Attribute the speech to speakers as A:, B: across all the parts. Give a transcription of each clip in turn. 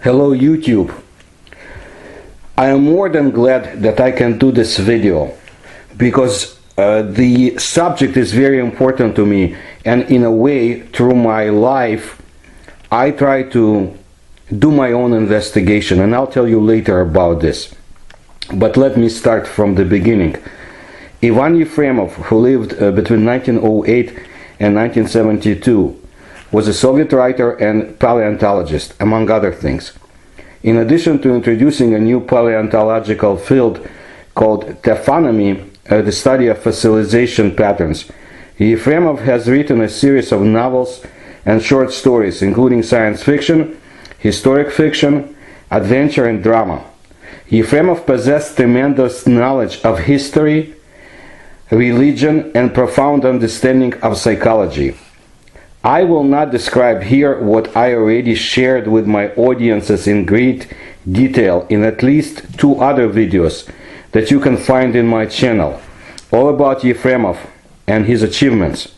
A: Hello YouTube. I am more than glad that I can do this video because the subject is very important to me, and in a way through my life I try to do my own investigation, and I'll tell you later about this. But let me start from the beginning. Ivan Yefremov, who lived between 1908 and 1972, was a Soviet writer and paleontologist, among other things. In addition to introducing a new paleontological field called taphonomy, the study of fossilization patterns, Yefremov has written a series of novels and short stories, including science fiction, historic fiction, adventure, and drama. Yefremov possessed tremendous knowledge of history, religion, and profound understanding of psychology. I will not describe here what I already shared with my audiences in great detail in at least 2 other videos that you can find in my channel, all about Yefremov and his achievements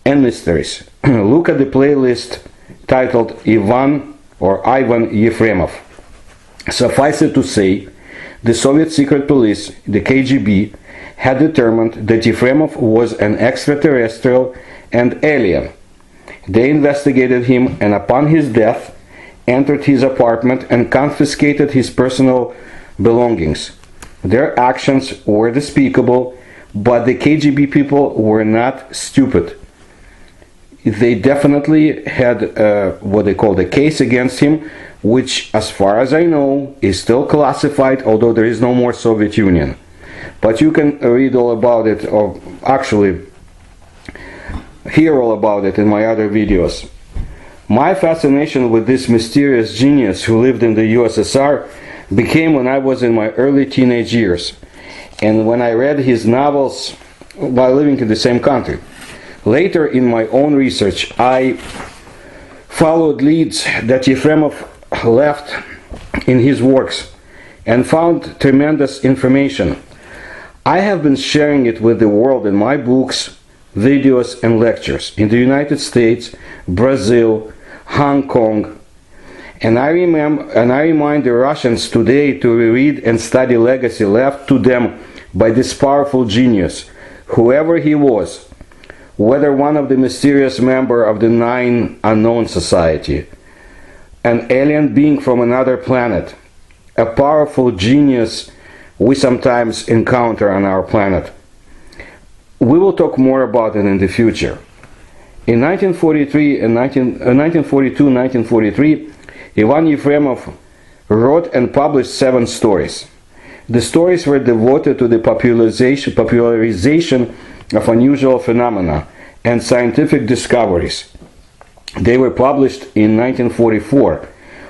A: and mysteries. Look at the playlist titled Ivan Yefremov. Suffice it to say, the Soviet secret police, the KGB, had determined that Yefremov was an extraterrestrial and alien. They investigated him, and upon his death entered his apartment and confiscated his personal belongings. Their actions were despicable, but the KGB people were not stupid. They definitely had what they called a case against him, which, as far as I know, is still classified, although there is no more Soviet Union. But you can read all about it, or actually hear all about it in my other videos. My fascination with this mysterious genius who lived in the USSR began when I was in my early teenage years, and when I read his novels while living in the same country. Later in my own research, I followed leads that Yefremov left in his works and found tremendous information. I have been sharing it with the world in my books, videos, and lectures in the United States, Brazil, Hong Kong, and I remind the Russians today to reread and study legacy left to them by this powerful genius, whoever he was, whether one of the mysterious member of the 9 Unknown Society, an alien being from another planet, a powerful genius we sometimes encounter on our planet. We will talk more about it in the future. In 1942-1943, Ivan Yefremov wrote and published 7 stories. The stories were devoted to the popularization of unusual phenomena and scientific discoveries. They were published in 1944.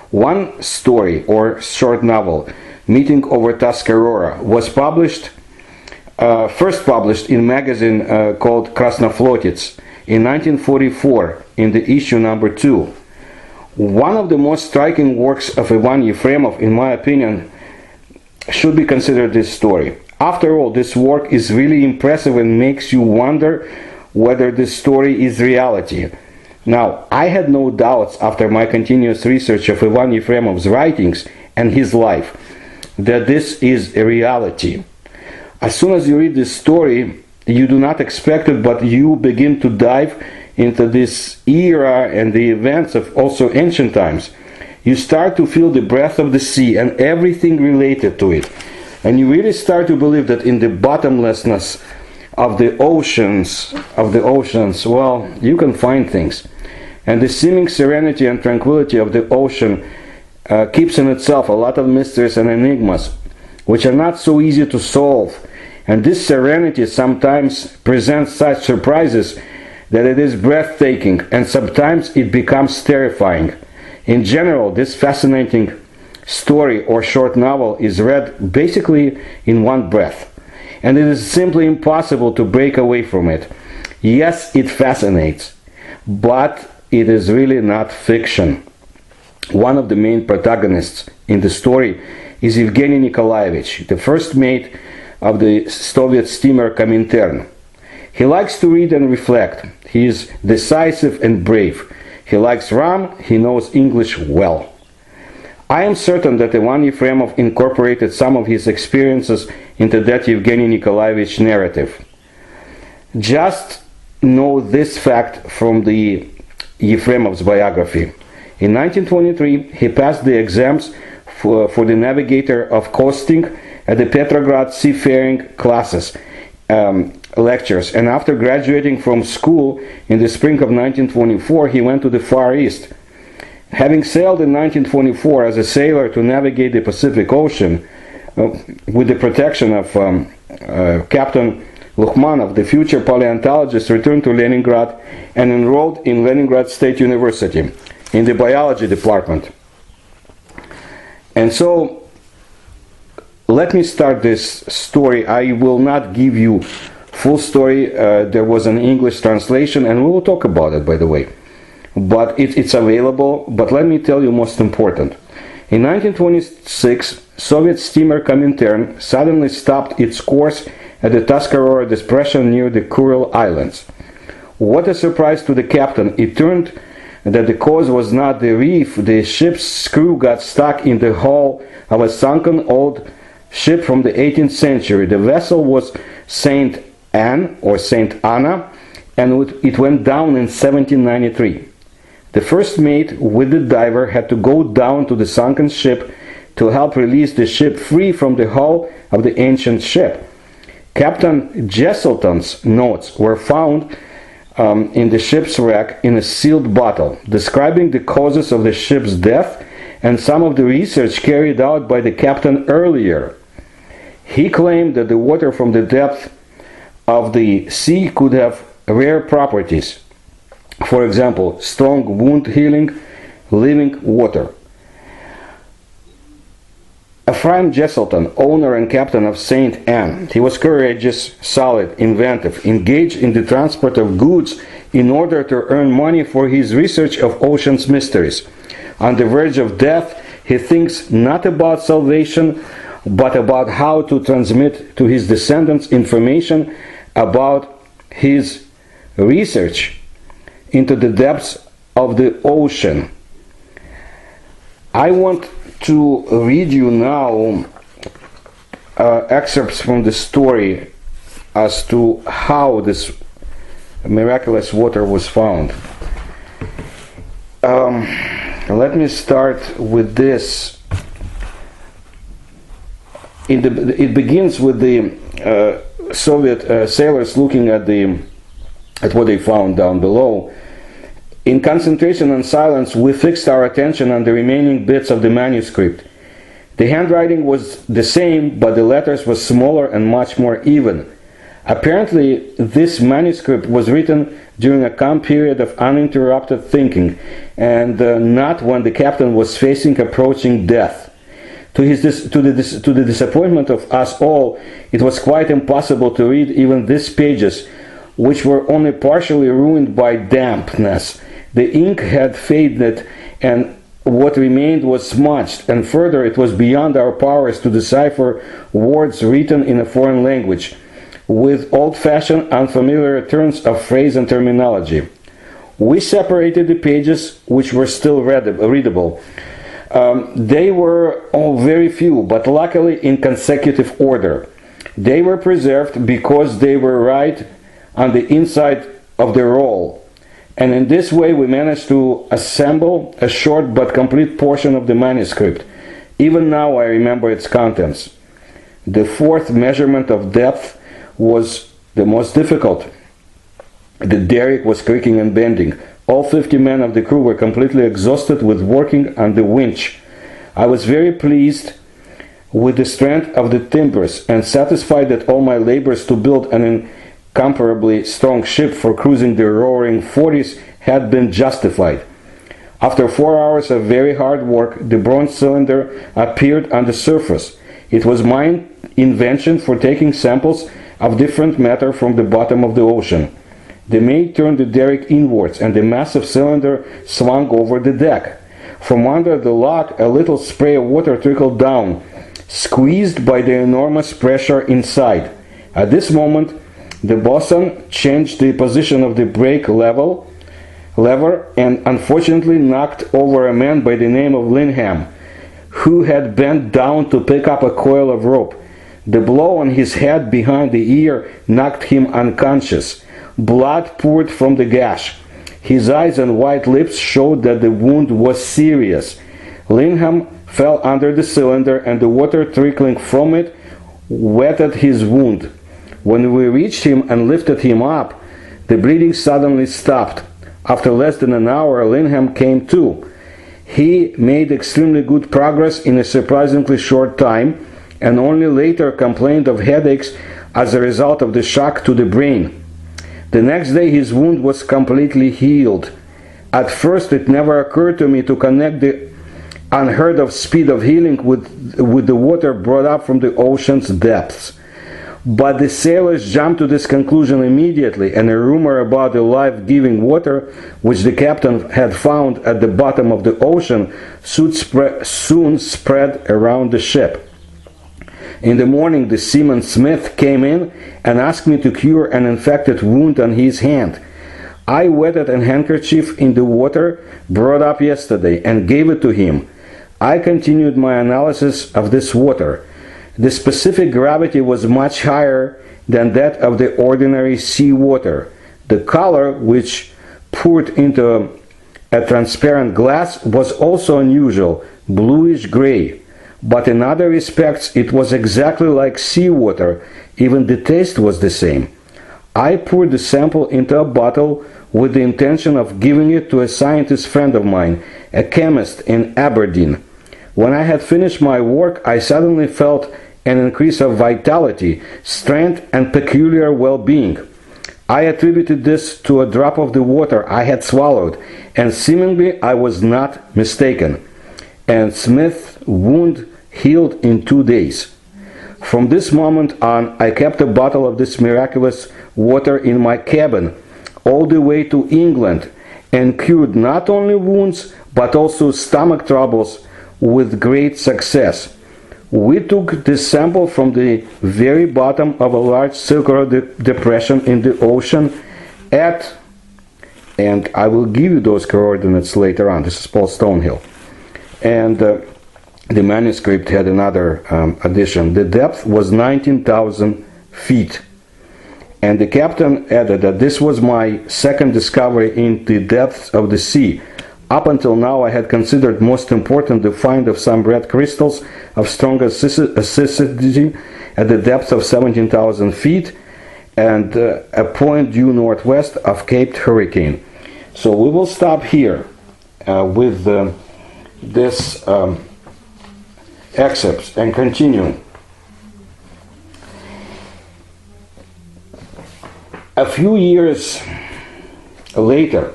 A: One story, or short novel, Meeting over Tuscarora, was first published in a magazine called Krasnoflotets in 1944 in the issue number 2. One of the most striking works of Ivan Yefremov, in my opinion, should be considered this story. After all, this work is really impressive and makes you wonder whether this story is reality. Now, I had no doubts after my continuous research of Ivan Yefremov's writings and his life that this is a reality. As soon as you read this story, you do not expect it, but you begin to dive into this era and the events of also ancient times. You start to feel the breath of the sea and everything related to it. And you really start to believe that in the bottomlessness of the oceans, well, you can find things. And the seeming serenity and tranquility of the ocean keeps in itself a lot of mysteries and enigmas, which are not so easy to solve. And this serenity sometimes presents such surprises that it is breathtaking, and sometimes it becomes terrifying. In general, this fascinating story or short novel is read basically in one breath, and it is simply impossible to break away from it. Yes, it fascinates, but it is really not fiction. One of the main protagonists in the story is Evgeny Nikolaevich, the first mate of the Soviet steamer Komintern. He likes to read and reflect. He is decisive and brave. He likes rum. He knows English well. I am certain that Ivan Yefremov incorporated some of his experiences into that Yevgeny Nikolaevich narrative. Just know this fact from the Yefremov's biography. In 1923, he passed the exams for the navigator of coasting at the Petrograd seafaring classes, lectures, and after graduating from school in the spring of 1924, he went to the Far East. Having sailed in 1924 as a sailor to navigate the Pacific Ocean with the protection of Captain Lukhmanov, the future paleontologist returned to Leningrad and enrolled in Leningrad State University in the biology department. And so, let me start this story. I will not give you full story. There was an English translation, and we will talk about it, by the way. But it's available. But let me tell you most important. In 1926, Soviet steamer Comintern suddenly stopped its course at the Tuscarora Depression near the Kuril Islands. What a surprise to the captain. It turned that the cause was not the reef. The ship's screw got stuck in the hull of a sunken old ship from the 18th century. The vessel was Saint Anne or Saint Anna, and it went down in 1793. The first mate with the diver had to go down to the sunken ship to help release the ship free from the hull of the ancient ship. Captain Jesselton's notes were found in the ship's wreck in a sealed bottle, describing the causes of the ship's death and some of the research carried out by the captain earlier. He claimed that the water from the depth of the sea could have rare properties. For example, strong wound healing, living water. Ephraim Jesselton, owner and captain of Saint Anne, he was courageous, solid, inventive, engaged in the transport of goods in order to earn money for his research of ocean's mysteries. On the verge of death, he thinks not about salvation, but about how to transmit to his descendants information about his research into the depths of the ocean. I want to read you now excerpts from the story as to how this miraculous water was found. Let me start with this. It begins with the Soviet sailors looking at what they found down below. In concentration and silence, we fixed our attention on the remaining bits of the manuscript. The handwriting was the same, but the letters were smaller and much more even. Apparently, this manuscript was written during a calm period of uninterrupted thinking, and not when the captain was facing approaching death. To the disappointment of us all, it was quite impossible to read even these pages, which were only partially ruined by dampness. The ink had faded, and what remained was smudged, and further, it was beyond our powers to decipher words written in a foreign language, with old-fashioned, unfamiliar turns of phrase and terminology. We separated the pages, which were still readable. They were very few, but luckily in consecutive order. They were preserved because they were right on the inside of the roll. And in this way we managed to assemble a short but complete portion of the manuscript. Even now I remember its contents. The fourth measurement of depth was the most difficult. The derrick was creaking and bending. All 50 men of the crew were completely exhausted with working on the winch. I was very pleased with the strength of the timbers and satisfied that all my labors to build an incomparably strong ship for cruising the roaring 40s had been justified. After 4 hours of very hard work, the bronze cylinder appeared on the surface. It was my invention for taking samples of different matter from the bottom of the ocean. The mate turned the derrick inwards, and the massive cylinder swung over the deck. From under the lock, a little spray of water trickled down, squeezed by the enormous pressure inside. At this moment, the bosun changed the position of the brake lever and unfortunately knocked over a man by the name of Linham, who had bent down to pick up a coil of rope. The blow on his head behind the ear knocked him unconscious. Blood poured from the gash. His eyes and white lips showed that the wound was serious. Linham fell under the cylinder, and the water trickling from it wetted his wound. When we reached him and lifted him up, the bleeding suddenly stopped. After less than an hour, Linham came to. He made extremely good progress in a surprisingly short time, and only later complained of headaches as a result of the shock to the brain. The next day his wound was completely healed. At first it never occurred to me to connect the unheard of speed of healing with the water brought up from the ocean's depths. But the sailors jumped to this conclusion immediately, and a rumor about the life-giving water which the captain had found at the bottom of the ocean soon spread around the ship. In the morning the seaman Smith came in and asked me to cure an infected wound on his hand. I wetted a handkerchief in the water brought up yesterday and gave it to him. I continued my analysis of this water. The specific gravity was much higher than that of the ordinary sea water. The color, which poured into a transparent glass, was also unusual, bluish gray. But in other respects it was exactly like seawater, even the taste was the same. I poured the sample into a bottle with the intention of giving it to a scientist friend of mine, a chemist in Aberdeen. When I had finished my work, I suddenly felt an increase of vitality, strength, and peculiar well-being. I attributed this to a drop of the water I had swallowed, and seemingly I was not mistaken. And Smith's wound healed in 2 days. From this moment on, I kept a bottle of this miraculous water in my cabin all the way to England, and cured not only wounds but also stomach troubles with great success. We took this sample from the very bottom of a large circular depression in the ocean at, and I will give you those coordinates later on. This is Paul Stonehill. And the manuscript had another addition. The depth was 19,000 feet. And the captain added that this was my second discovery in the depths of the sea. Up until now I had considered most important the find of some red crystals of strong acidity at the depth of 17,000 feet and a point due northwest of Cape Hurricane. So we will stop here with this excerpts and continue. A few years later,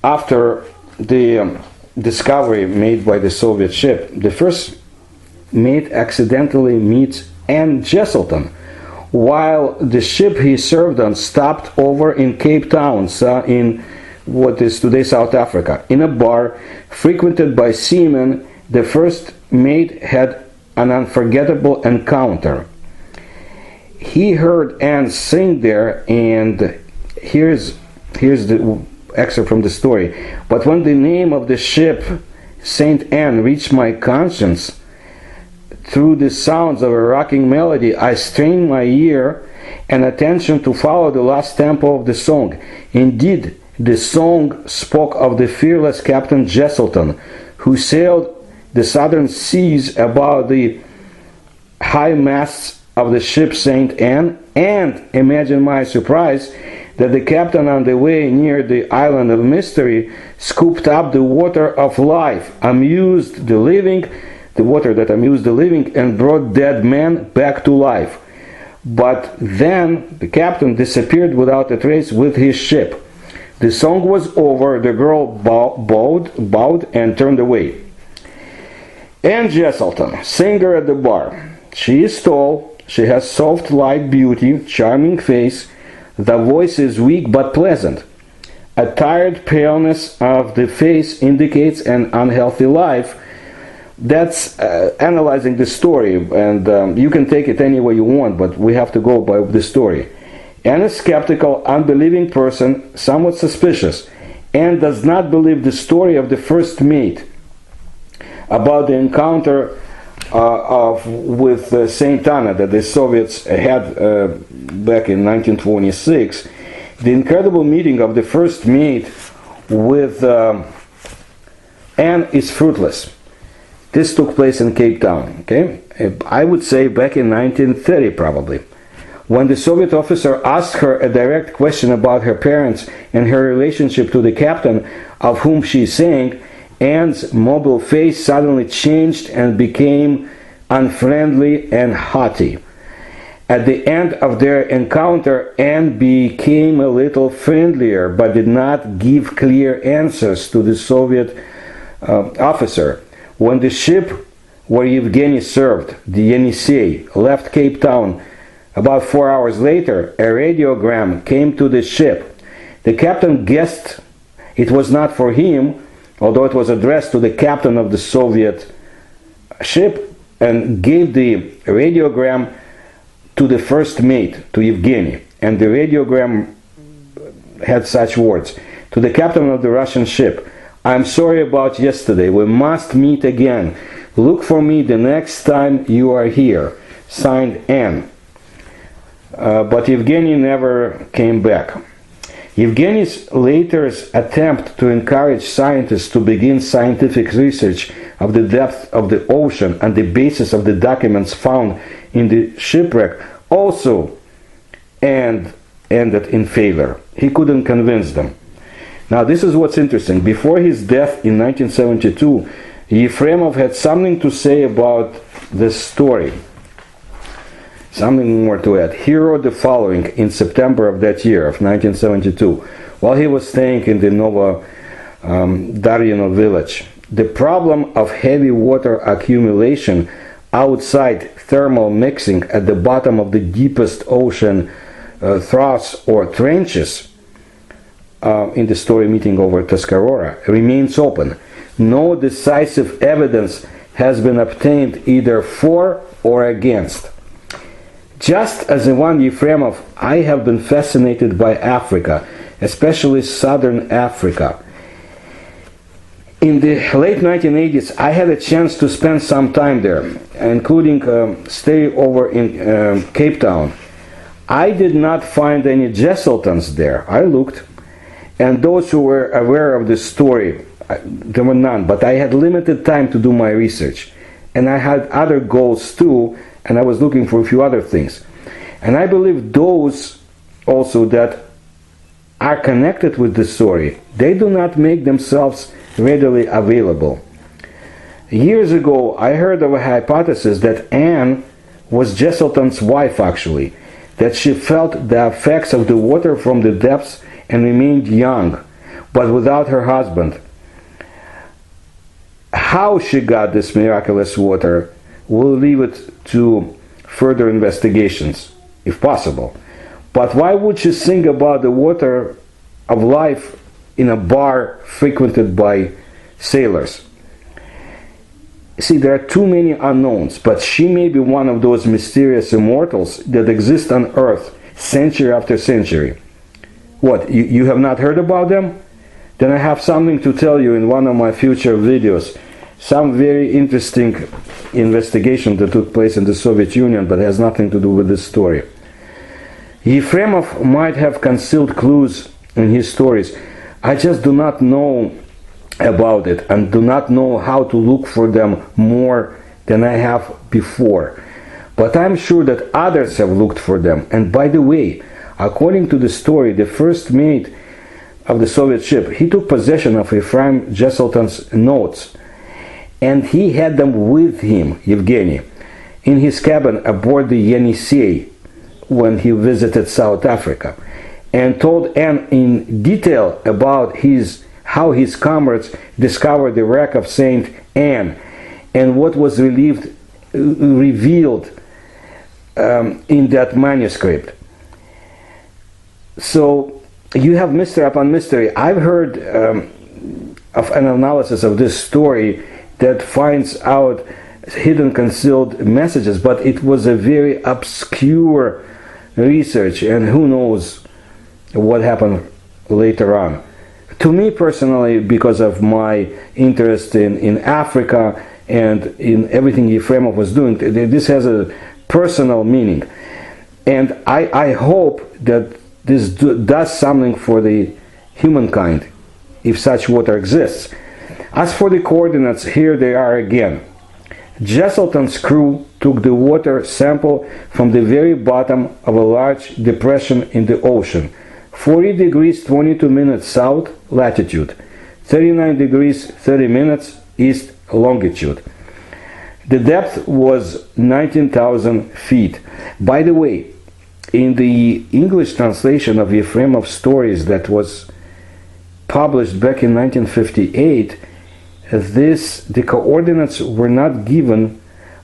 A: after the discovery made by the Soviet ship, the first mate accidentally meets Ann Jesselton while the ship he served on stopped over in Cape Town, in what is today South Africa. In a bar frequented by seamen, the first mate had an unforgettable encounter. He heard Anne sing there, and here's the excerpt from the story. But when the name of the ship, Saint Anne, reached my conscience through the sounds of a rocking melody, I strained my ear and attention to follow the last tempo of the song. Indeed, the song spoke of the fearless Captain Jesselton, who sailed the southern seas above the high masts of the ship Saint Anne, and imagine my surprise that the captain on the way near the island of mystery scooped up the water of life, amused the living, the water that amused the living, and brought dead men back to life. But then the captain disappeared without a trace with his ship. The song was over, the girl bowed and turned away. Ann Jesselton, singer at the bar. She is tall, she has soft light beauty, charming face, the voice is weak but pleasant. A tired paleness of the face indicates an unhealthy life. That's analyzing the story, and you can take it any way you want, but we have to go by the story. Anne is skeptical, unbelieving person, somewhat suspicious, and does not believe the story of the first mate. about the encounter with Saint Anna that the Soviets had back in 1926. The incredible meeting of the first mate with Anne is fruitless. This took place in Cape Town, okay? I would say back in 1930 probably. When the Soviet officer asked her a direct question about her parents and her relationship to the captain of whom she sang, Anne's mobile face suddenly changed and became unfriendly and haughty. At the end of their encounter, Anne became a little friendlier but did not give clear answers to the Soviet officer. When the ship where Yevgeny served, the Yenisei, left Cape Town about 4 hours later, a radiogram came to the ship. The captain guessed it was not for him, although it was addressed to the captain of the Soviet ship, and gave the radiogram to the first mate, to Yevgeny. And the radiogram had such words: to the captain of the Russian ship, I'm sorry about yesterday. We must meet again. Look for me the next time you are here. Signed, Anne. But Yevgeny never came back. Yevgeny's later attempt to encourage scientists to begin scientific research of the depth of the ocean and the basis of the documents found in the shipwreck also ended in failure. He couldn't convince them. Now this is what's interesting. Before his death in 1972, Yefremov had something to say about this story. Something more to add. He wrote the following in September of that year, of 1972, while he was staying in the Novodarino village. The problem of heavy water accumulation outside thermal mixing at the bottom of the deepest ocean troughs or trenches in the story meeting over Tuscarora remains open. No decisive evidence has been obtained either for or against. Just as Ivan Yefremov, I have been fascinated by Africa, especially southern Africa. In the late 1980s, I had a chance to spend some time there, including stay over in Cape Town. I did not find any Jesseltons there. I looked, and those who were aware of the story, there were none, but I had limited time to do my research. And I had other goals too, and I was looking for a few other things. And I believe those also that are connected with the story, they do not make themselves readily available. Years ago, I heard of a hypothesis that Anne was Jesselton's wife actually, that she felt the effects of the water from the depths and remained young, but without her husband. How she got this miraculous water, we'll leave it to further investigations, if possible. But why would she sing about the water of life in a bar frequented by sailors? See, there are too many unknowns, but she may be one of those mysterious immortals that exist on Earth century after century. What, you have not heard about them? Then I have something to tell you in one of my future videos. Some very interesting investigation that took place in the Soviet Union, but has nothing to do with this story. Yefremov might have concealed clues in his stories. I just do not know about it and do not know how to look for them more than I have before. But I'm sure that others have looked for them. And by the way, according to the story, the first mate of the Soviet ship, he took possession of Ephraim Jesselton's notes, and he had them with him, Yevgeny, in his cabin aboard the Yenisei when he visited South Africa, and told Anne in detail about how his comrades discovered the wreck of Saint Anne and what was revealed in that manuscript. So you have mystery upon mystery. I've heard of an analysis of this story that finds out hidden, concealed messages, but it was a very obscure research, and who knows what happened later on. To me personally, because of my interest in Africa and in everything Yefremov was doing. This has a personal meaning. And I hope that this does something for the humankind, if such water exists. As for the coordinates, here they are again. Jesselton's crew took the water sample from the very bottom of a large depression in the ocean, 40 degrees 22 minutes south latitude, 39 degrees 30 minutes east longitude. The depth was 19,000 feet. By the way, in the English translation of Yefremov's stories that was published back in 1958, the coordinates were not given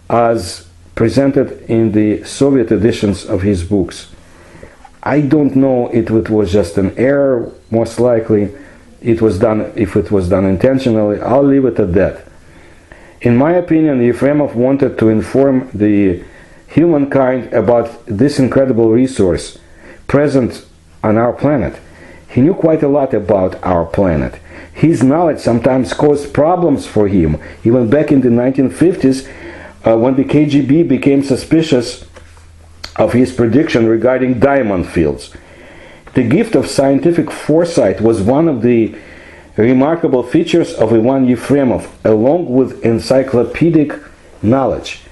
A: as presented in the Soviet editions of his books. I don't know if it was just an error. Most likely it was done, if it was done intentionally. I'll leave it at that. In my opinion, Yefremov wanted to inform the humankind about this incredible resource present on our planet. He knew quite a lot about our planet. His knowledge sometimes caused problems for him, even back in the 1950s, when the KGB became suspicious of his prediction regarding diamond fields. The gift of scientific foresight was one of the remarkable features of Ivan Yefremov, along with encyclopedic knowledge.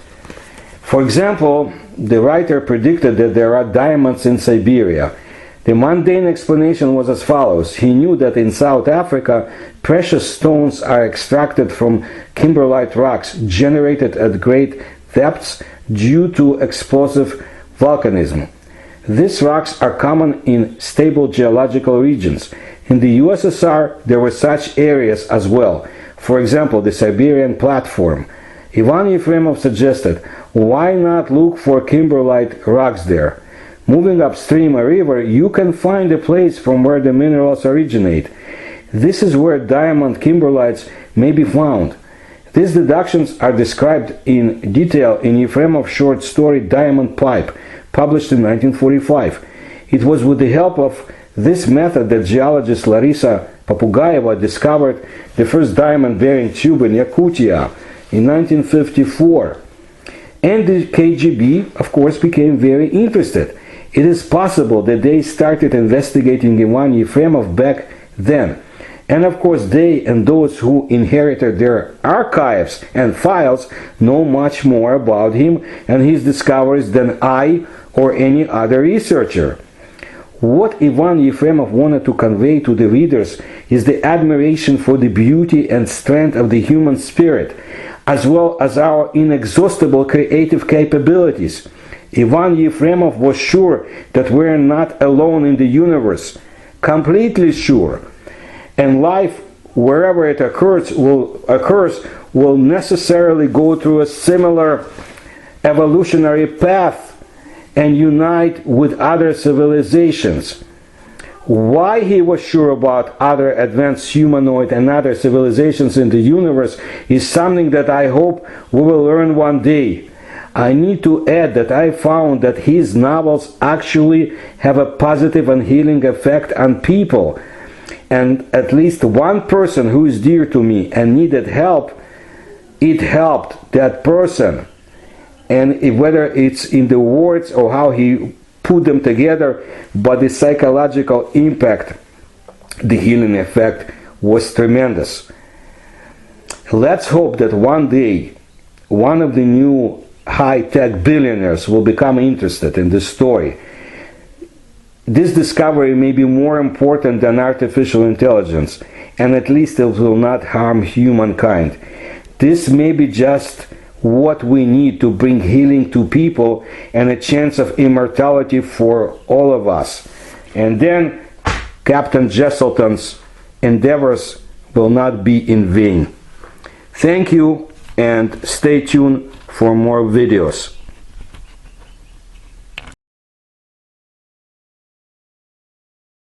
A: For example, the writer predicted that there are diamonds in Siberia. The mundane explanation was as follows. He knew that in South Africa, precious stones are extracted from kimberlite rocks generated at great depths due to explosive volcanism. These rocks are common in stable geological regions. In the USSR, there were such areas as well. For example, the Siberian platform. Ivan Yefremov suggested, why not look for kimberlite rocks there? Moving upstream a river, you can find a place from where the minerals originate. This is where diamond kimberlites may be found. These deductions are described in detail in Yefremov's short story Diamond Pipe, published in 1945. It was with the help of this method that geologist Larisa Papugayeva discovered the first diamond-bearing tube in Yakutia in 1954. And the KGB, of course, became very interested. It is possible that they started investigating Ivan Yefremov back then. And of course, they and those who inherited their archives and files know much more about him and his discoveries than I or any other researcher. What Ivan Yefremov wanted to convey to the readers is the admiration for the beauty and strength of the human spirit, as well as our inexhaustible creative capabilities. Ivan Yefremov was sure that we're not alone in the universe, completely sure. And life, wherever it occurs, will necessarily go through a similar evolutionary path and unite with other civilizations. Why he was sure about other advanced humanoid and other civilizations in the universe is something that I hope we will learn one day. I need to add that I found that his novels actually have a positive and healing effect on people. And at least one person who is dear to me and needed help, it helped that person. And whether it's in the words or how he put them together, but the psychological impact, the healing effect was tremendous. Let's hope that one day one of the new high-tech billionaires will become interested in this story. This discovery may be more important than artificial intelligence, and at least it will not harm humankind. This may be just what we need to bring healing to people and a chance of immortality for all of us. And then Captain Jesselton's endeavors will not be in vain. Thank you, and stay tuned for more videos.